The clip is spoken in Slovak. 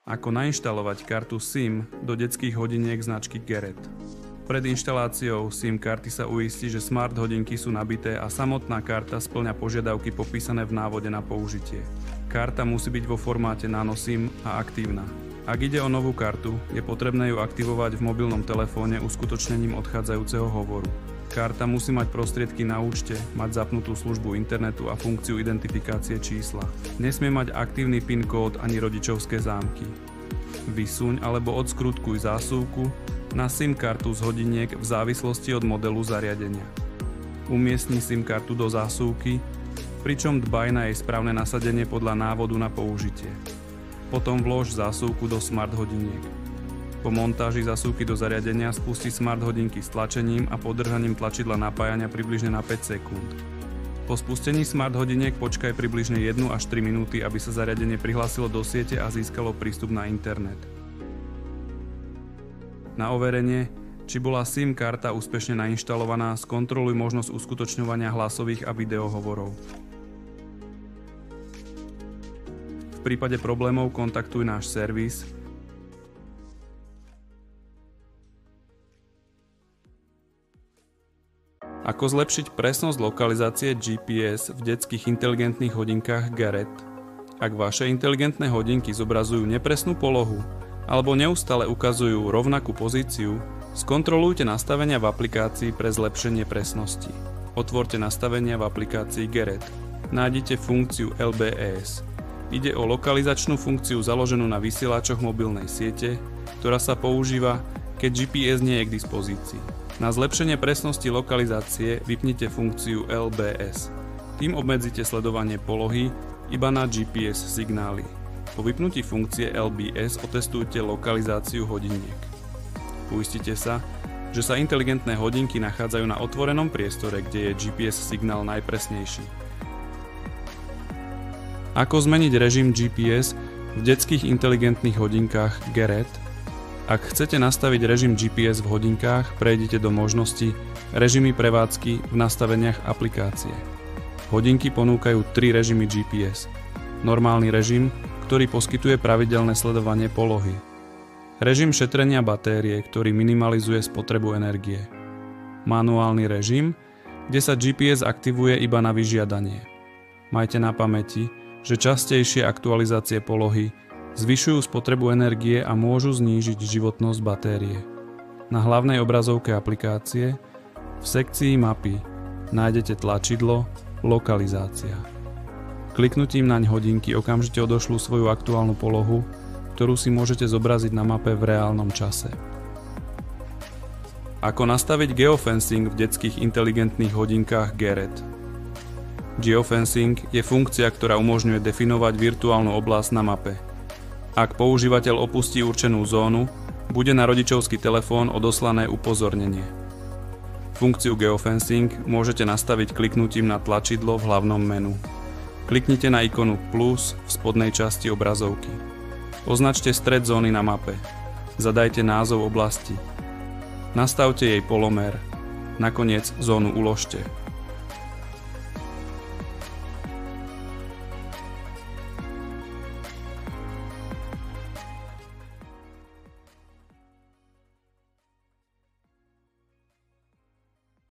Ako nainštalovať kartu SIM do detských hodiniek značky Garrett. Pred inštaláciou SIM karty sa uistí, že smart hodinky sú nabité a samotná karta spĺňa požiadavky popísané v návode na použitie. Karta musí byť vo formáte nano SIM a aktívna. Ak ide o novú kartu, je potrebné ju aktivovať v mobilnom telefóne uskutočnením odchádzajúceho hovoru. Karta musí mať prostriedky na účte, mať zapnutú službu internetu a funkciu identifikácie čísla. Nesmie mať aktívny PIN kód ani rodičovské zámky. Vysuň alebo odskrutkuj zásuvku na SIM kartu z hodiniek v závislosti od modelu zariadenia. Umiestni SIM kartu do zásuvky, pričom dbaj na jej správne nasadenie podľa návodu na použitie. Potom vlož zásuvku do smart hodiniek. Po montáži zásuvky do zariadenia spusti smart hodinky s tlačením a podržaním tlačidla napájania približne na 5 sekúnd. Po spustení smart hodiniek počkaj približne 1 až 3 minúty, aby sa zariadenie prihlásilo do siete a získalo prístup na internet. Na overenie, či bola SIM karta úspešne nainštalovaná, skontroluj možnosť uskutočňovania hlasových a videohovorov. V prípade problémov kontaktuj náš servis. Ako zlepšiť presnosť lokalizácie GPS v detských inteligentných hodinkách Garrett? Ak vaše inteligentné hodinky zobrazujú nepresnú polohu alebo neustále ukazujú rovnakú pozíciu, skontrolujte nastavenia v aplikácii pre zlepšenie presnosti. Otvorte nastavenia v aplikácii Garrett. Nájdite funkciu LBS. Ide o lokalizačnú funkciu založenú na vysielačoch mobilnej siete, ktorá sa používa, keď GPS nie je k dispozícii. Na zlepšenie presnosti lokalizácie vypnite funkciu LBS. Tým obmedzíte sledovanie polohy iba na GPS signály. Po vypnutí funkcie LBS otestujte lokalizáciu hodiniek. Uistite sa, že sa inteligentné hodinky nachádzajú na otvorenom priestore, kde je GPS signál najpresnejší. Ako zmeniť režim GPS v detských inteligentných hodinkách Garrett? Ak chcete nastaviť režim GPS v hodinkách, prejdite do možnosti Režimy prevádzky v nastaveniach aplikácie. Hodinky ponúkajú 3 režimy GPS. Normálny režim, ktorý poskytuje pravidelné sledovanie polohy. Režim šetrenia batérie, ktorý minimalizuje spotrebu energie. Manuálny režim, kde sa GPS aktivuje iba na vyžiadanie. Majte na pamäti, že častejšie aktualizácie polohy zvyšujú spotrebu energie a môžu znížiť životnosť batérie. Na hlavnej obrazovke aplikácie v sekcii mapy nájdete tlačidlo Lokalizácia. Kliknutím naň hodinky okamžite odošľú svoju aktuálnu polohu, ktorú si môžete zobraziť na mape v reálnom čase. Ako nastaviť geofencing v detských inteligentných hodinkách Garrett? Geofencing je funkcia, ktorá umožňuje definovať virtuálnu oblasť na mape. Ak používateľ opustí určenú zónu, bude na rodičovský telefón odoslané upozornenie. Funkciu geofencing môžete nastaviť kliknutím na tlačidlo v hlavnom menu. Kliknite na ikonu plus v spodnej časti obrazovky. Označte stred zóny na mape. Zadajte názov oblasti. Nastavte jej polomer. Nakoniec zónu uložte.